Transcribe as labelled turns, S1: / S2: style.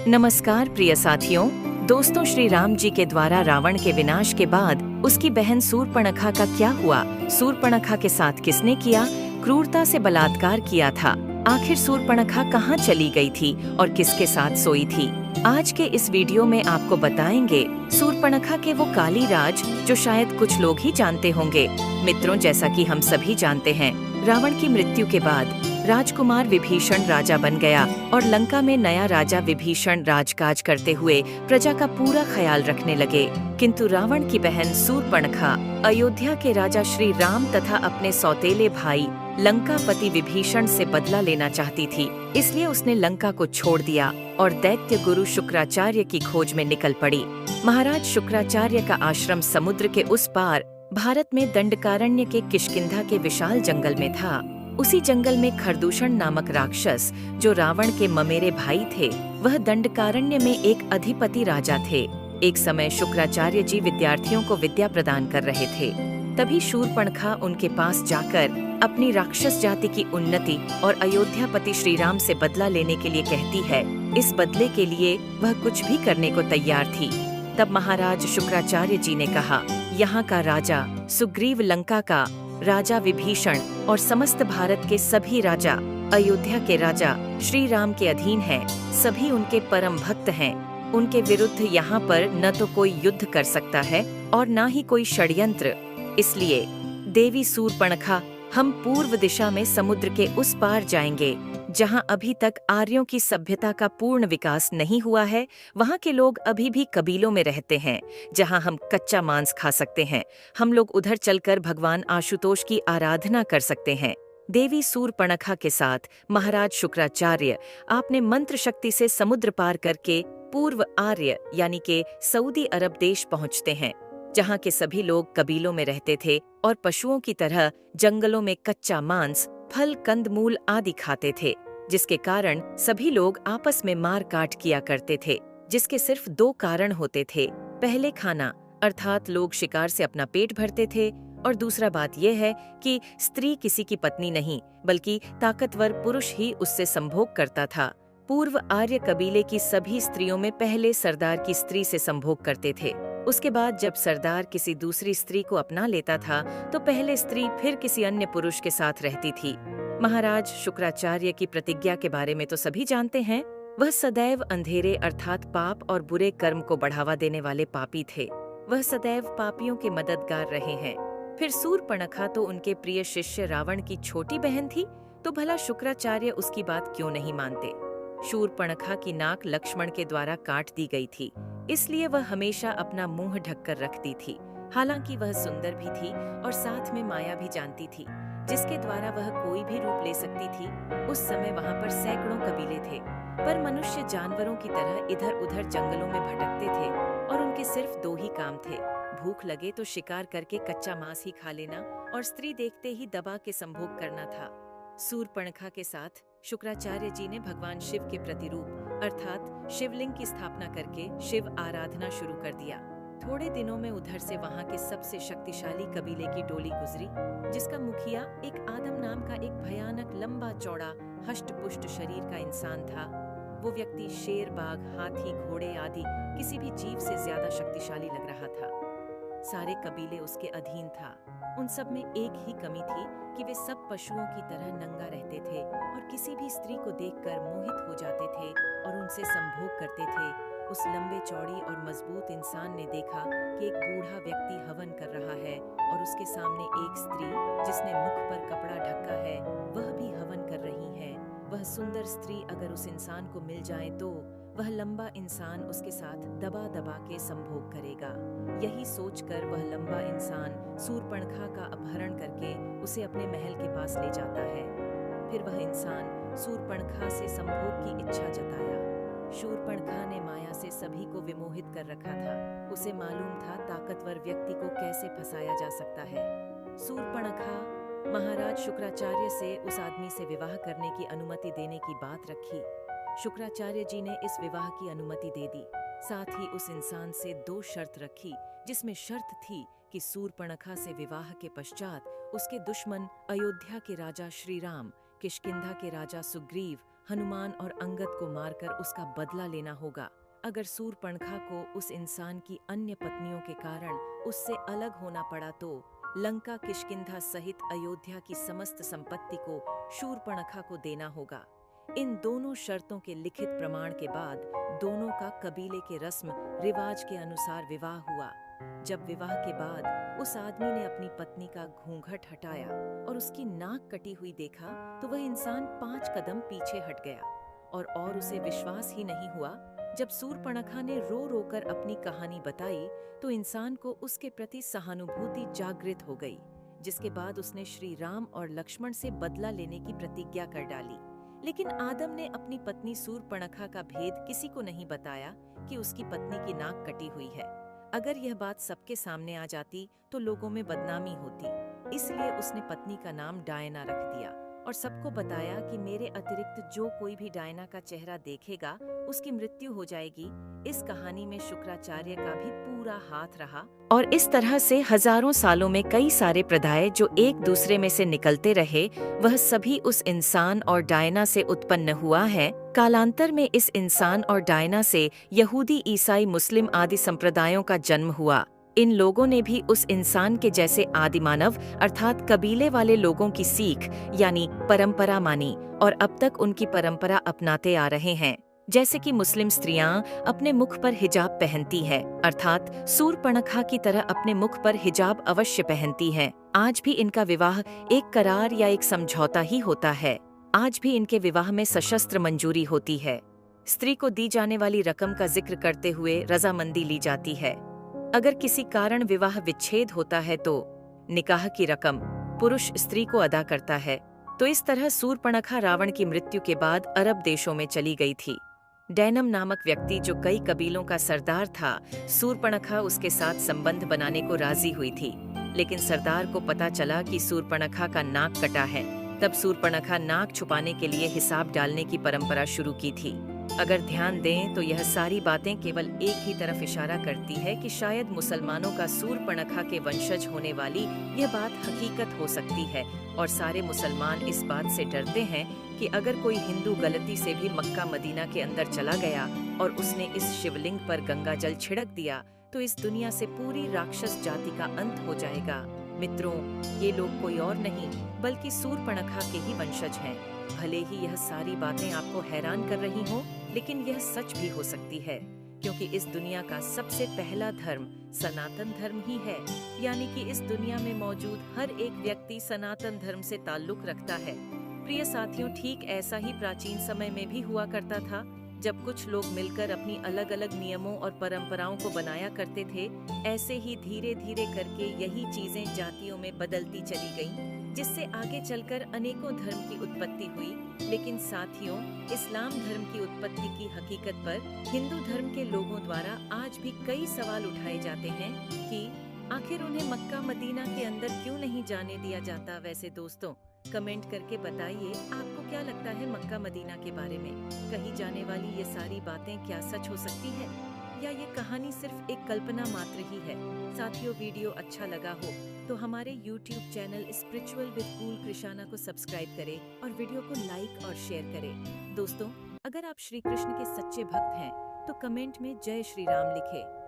S1: नमस्कार प्रिय साथियों। दोस्तों, श्री राम जी के द्वारा रावण के विनाश के बाद उसकी बहन शूर्पणखा का क्या हुआ? शूर्पणखा के साथ किसने किया क्रूरता से बलात्कार किया था? आखिर शूर्पणखा कहाँ चली गई थी और किसके साथ सोई थी? आज के इस वीडियो में आपको बताएंगे शूर्पणखा के वो काली राज जो शायद कुछ लोग ही जानते होंगे। मित्रों, जैसा कि हम सभी जानते हैं, रावण की मृत्यु के बाद राजकुमार विभीषण राजा बन गया और लंका में नया राजा विभीषण राजकाज करते हुए प्रजा का पूरा ख्याल रखने लगे। किंतु रावण की बहन शूर्पणखा अयोध्या के राजा श्री राम तथा अपने सौतेले भाई लंकापति विभीषण से बदला लेना चाहती थी। इसलिए उसने लंका को छोड़ दिया और दैत्य गुरु शुक्राचार्य की खोज में निकल पड़ी। महाराज शुक्राचार्य का आश्रम समुद्र के उस पार भारत में दंडकारण्य के किष्किंधा के विशाल जंगल में था। उसी जंगल में खरदूषण नामक राक्षस, जो रावण के ममेरे भाई थे, वह दंडकारण्य में एक अधिपति राजा थे। एक समय शुक्राचार्य जी विद्यार्थियों को विद्या प्रदान कर रहे थे। तभी शूर्पणखा उनके पास जाकर अपनी राक्षस जाति की उन्नति और अयोध्यापति श्री राम से बदला लेने के लिए कहती है। इस बदले के लिए वह कुछ भी करने को तैयार थी। तब महाराज शुक्राचार्य जी ने कहा, यहाँ का राजा सुग्रीव, लंका का राजा विभीषण और समस्त भारत के सभी राजा अयोध्या के राजा श्री राम के अधीन हैं। सभी उनके परम भक्त हैं। उनके विरुद्ध यहाँ पर न तो कोई युद्ध कर सकता है और न ही कोई षड्यंत्र। इसलिए देवी शूर्पणखा, हम पूर्व दिशा में समुद्र के उस पार जाएंगे जहाँ अभी तक आर्यों की सभ्यता का पूर्ण विकास नहीं हुआ है। वहाँ के लोग अभी भी कबीलों में रहते हैं, जहाँ हम कच्चा मांस खा सकते हैं। हम लोग उधर चलकर भगवान आशुतोष की आराधना कर सकते हैं। देवी शूर्पणखा के साथ महाराज शुक्राचार्य आपने मंत्र शक्ति से समुद्र पार करके पूर्व आर्य यानी के सऊदी अरब देश पहुँचते हैं, जहाँ के सभी लोग कबीलों में रहते थे और पशुओं की तरह जंगलों में कच्चा मांस, फल, कंदमूल आदि खाते थे, जिसके कारण सभी लोग आपस में मार काट किया करते थे, जिसके सिर्फ दो कारण होते थे। पहले खाना, अर्थात लोग शिकार से अपना पेट भरते थे, और दूसरा बात यह है कि स्त्री किसी की पत्नी नहीं बल्कि ताकतवर पुरुष ही उससे संभोग करता था। पूर्व आर्य कबीले की सभी स्त्रियों में पहले सरदार की स्त्री से संभोग करते थे। उसके बाद जब सरदार किसी दूसरी स्त्री को अपना लेता था तो पहले स्त्री फिर किसी अन्य पुरुष के साथ रहती थी। महाराज शुक्राचार्य की प्रतिज्ञा के बारे में तो सभी जानते हैं। वह सदैव अंधेरे अर्थात पाप और बुरे कर्म को बढ़ावा देने वाले पापी थे। वह सदैव पापियों के मददगार रहे हैं। फिर शूर्पणखा तो उनके प्रिय शिष्य रावण की छोटी बहन थी, तो भला शुक्राचार्य उसकी बात क्यों नहीं मानते? शूर्पणखा की नाक लक्ष्मण के द्वारा काट दी गई थी, इसलिए वह हमेशा अपना मुंह ढककर रखती थी। हालांकि वह सुंदर भी थी और साथ में माया भी जानती थी, जिसके द्वारा वह कोई भी रूप ले सकती थी। उस समय वहां पर सैकड़ों कबीले थे, पर मनुष्य जानवरों की तरह इधर उधर जंगलों में भटकते थे और उनके सिर्फ दो ही काम थे, भूख लगे तो शिकार करके कच्चा मांस ही खा लेना और स्त्री देखते ही दबा के संभोग करना था। शूर्पणखा के साथ शुक्राचार्य जी ने भगवान शिव के प्रतिरूप अर्थात शिवलिंग की स्थापना करके शिव आराधना शुरू कर दिया। थोड़े दिनों में उधर से वहां के सबसे शक्तिशाली कबीले की टोली गुजरी, जिसका मुखिया एक आदम नाम का एक भयानक लंबा चौड़ा हष्ट पुष्ट शरीर का इंसान था। वो व्यक्ति शेर, बाघ, हाथी, घोड़े आदि किसी भी जीव से ज्यादा शक्तिशाली लग रहा था। सारे कबीले उसके अधीन था। उन सब में एक ही कमी थी कि वे सब पशुओं की तरह नंगा रहते थे और किसी भी स्त्री को देखकर मोहित हो जाते थे और उनसे संभोग करते थे। उस लंबे चौड़ी और मजबूत इंसान ने देखा कि एक बूढ़ा व्यक्ति हवन कर रहा है और उसके सामने एक स्त्री जिसने मुख पर कपड़ा ढका है वह भी हवन कर रही है। वह सुंदर स्त्री अगर उस इंसान को मिल जाए तो वह लंबा इंसान उसके साथ दबा दबा के संभोग करेगा। यही सोचकर वह लंबा इंसान शूर्पणखा का अपहरण करके उसे अपने महल के पास ले जाता है। फिर वह इंसान शूर्पणखा से संभोग की इच्छा जताया। शूर्पणखा ने माया से सभी को विमोहित कर रखा था। उसे मालूम था ताकतवर व्यक्ति को कैसे फंसाया जा सकता है। शूर्पणखा महाराज शुक्राचार्य से उस आदमी से विवाह करने की अनुमति देने की बात रखी। शुक्राचार्य जी ने इस विवाह की अनुमति दे दी। साथ ही उस इंसान से दो शर्त रखी, जिसमें शर्त थी कि शूर्पणखा से विवाह के पश्चात उसके दुश्मन अयोध्या के राजा श्री राम, किष्किंधा के राजा सुग्रीव, हनुमान और अंगद को मारकर उसका बदला लेना होगा। अगर सूर्पणखा को उस इंसान की अन्य पत्नियों के कारण उससे अलग होना पड़ा तो लंका, किष्किंधा सहित अयोध्या की समस्त संपत्ति को शूर्पणखा को देना होगा। इन दोनों शर्तों के लिखित प्रमाण के बाद दोनों का कबीले के रस्म रिवाज के अनुसार विवाह हुआ। जब विवाह के बाद उस आदमी ने अपनी पत्नी का घूंघट हटाया और उसकी नाक कटी हुई देखा तो वह इंसान 5 कदम पीछे हट गया और उसे विश्वास ही नहीं हुआ। जब सूर्पणखा ने रो रो कर अपनी कहानी बताई तो इंसान को उसके प्रति सहानुभूति जागृत हो गई, जिसके बाद उसने श्री राम और लक्ष्मण से बदला लेने की प्रतिज्ञा कर डाली। लेकिन आदम ने अपनी पत्नी सूर्पणखा का भेद किसी को नहीं बताया कि उसकी पत्नी की नाक कटी हुई है। अगर यह बात सबके सामने आ जाती तो लोगों में बदनामी होती, इसलिए उसने पत्नी का नाम डायना रख दिया और सबको बताया कि मेरे अतिरिक्त जो कोई भी डायना का चेहरा देखेगा उसकी मृत्यु हो जाएगी। इस कहानी में शुक्राचार्य का भी पूरा हाथ रहा और इस तरह से हजारों सालों में कई सारे प्रदाय जो एक दूसरे में से निकलते रहे, वह सभी उस इंसान और डायना से उत्पन्न हुआ है। कालांतर में इस इंसान और डायना से यहूदी, ईसाई, मुस्लिम आदि संप्रदायों का जन्म हुआ। इन लोगों ने भी उस इंसान के जैसे आदिमानव अर्थात कबीले वाले लोगों की सीख यानी परंपरा मानी और अब तक उनकी परंपरा अपनाते आ रहे हैं। जैसे कि मुस्लिम स्त्रियां अपने मुख पर हिजाब पहनती है, अर्थात सूर्पणखा की तरह अपने मुख पर हिजाब अवश्य पहनती है। आज भी इनका विवाह एक करार या एक समझौता ही होता है। आज भी इनके विवाह में सशस्त्र मंजूरी होती है। स्त्री को दी जाने वाली रकम का जिक्र करते हुए रजामंदी ली जाती है। अगर किसी कारण विवाह विच्छेद होता है तो निकाह की रकम पुरुष स्त्री को अदा करता है। तो इस तरह सूर्पणखा रावण की मृत्यु के बाद अरब देशों में चली गई थी। डैनम नामक व्यक्ति जो कई कबीलों का सरदार था, सूर्पणखा उसके साथ संबंध बनाने को राजी हुई थी, लेकिन सरदार को पता चला कि सूर्पणखा का नाक कटा है। तब सूर्पणखा नाक छुपाने के लिए हिसाब डालने की परंपरा शुरू की थी। अगर ध्यान दें तो यह सारी बातें केवल एक ही तरफ इशारा करती है कि शायद मुसलमानों का सूर्पणखा के वंशज होने वाली यह बात हकीकत हो सकती है और सारे मुसलमान इस बात से डरते हैं कि अगर कोई हिंदू गलती से भी मक्का मदीना के अंदर चला गया और उसने इस शिवलिंग पर गंगा जल छिड़क दिया तो इस दुनिया से पूरी राक्षस जाति का अंत हो जाएगा। मित्रों, ये लोग कोई और नहीं बल्कि सूर्पणखा के ही वंशज हैं। भले ही यह सारी बातें आपको हैरान कर रही हों, लेकिन यह सच भी हो सकती है, क्योंकि इस दुनिया का सबसे पहला धर्म सनातन धर्म ही है। यानी कि इस दुनिया में मौजूद हर एक व्यक्ति सनातन धर्म से ताल्लुक रखता है। प्रिय साथियों, ठीक ऐसा ही प्राचीन समय में भी हुआ करता था, जब कुछ लोग मिलकर अपनी अलग अलग नियमों और परंपराओं को बनाया करते थे। ऐसे ही धीरे धीरे करके यही चीजें जातियों में बदलती चली गईं, जिससे आगे चलकर अनेकों धर्म की उत्पत्ति हुई। लेकिन साथियों, इस्लाम धर्म की उत्पत्ति की हकीकत पर हिंदू धर्म के लोगों द्वारा आज भी कई सवाल उठाए जाते हैं कि आखिर उन्हें मक्का मदीना के अंदर क्यों नहीं जाने दिया जाता। वैसे दोस्तों, कमेंट करके बताइए आपको क्या लगता है मक्का मदीना के बारे में। कही जाने वाली ये सारी बातें क्या सच हो सकती है या ये कहानी सिर्फ एक कल्पना मात्र ही है। साथियों, वीडियो अच्छा लगा हो तो हमारे YouTube channel spiritual with cool Krishna को सब्सक्राइब करें और वीडियो को लाइक और शेयर करें। दोस्तों, अगर आप श्री कृष्ण के सच्चे भक्त हैं तो कमेंट में जय श्री राम लिखें।